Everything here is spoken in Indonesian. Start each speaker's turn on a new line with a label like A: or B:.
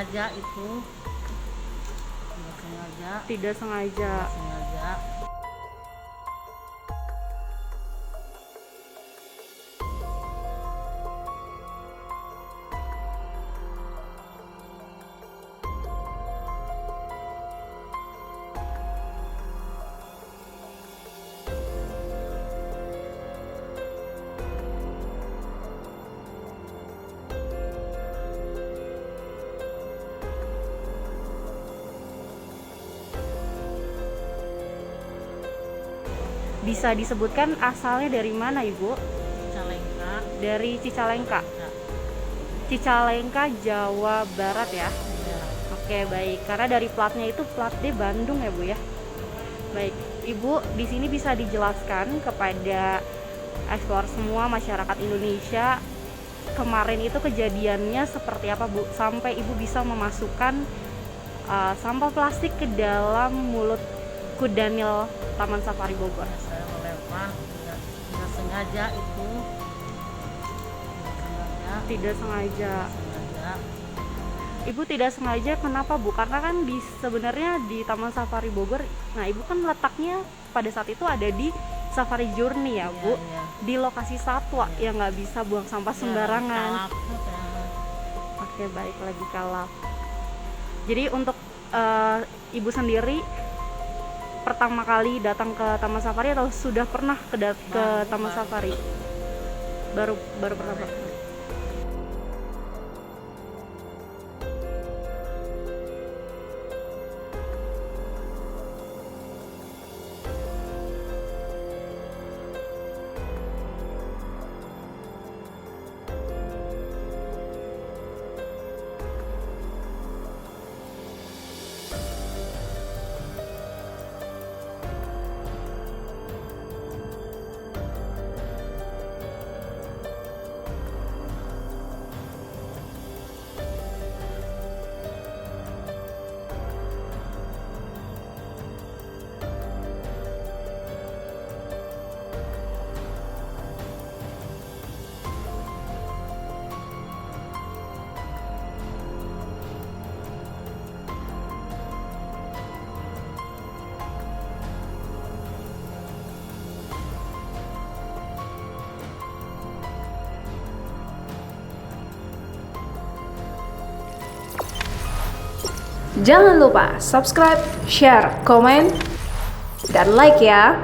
A: sengaja itu. Tidak sengaja.
B: Tidak sengaja.
A: Tidak sengaja.
B: Bisa disebutkan asalnya dari mana, Ibu?
A: Cicalengka.
B: Dari Cicalengka.
A: Ya.
B: Cicalengka, Jawa Barat ya.
A: Ya.
B: Oke, baik. Karena dari platnya itu plat D Bandung ya, Bu ya. Baik, Ibu di sini bisa dijelaskan kepada eksplor semua masyarakat Indonesia kemarin itu kejadiannya seperti apa, Bu? Sampai Ibu bisa memasukkan sampah plastik ke dalam mulut kudanil Taman Safari Bogor.
A: Saya melempar. Tidak sengaja itu. Tidak sengaja.
B: Tidak sengaja.
A: Sengaja.
B: Ibu tidak sengaja kenapa, Bu? Karena kan sebenarnya di Taman Safari Bogor, nah Ibu kan letaknya pada saat itu ada di Safari Journey ya, Bu.
A: Iya.
B: Di lokasi satwa yang nggak bisa buang sampah sembarangan.
A: Kalap, ya.
B: Oke, baik, lagi kalap. Jadi untuk Ibu sendiri pertama kali datang ke Taman Safari atau sudah pernah ke Taman Safari? Baru pertama kali.
C: Jangan lupa subscribe, share, komen, dan like ya.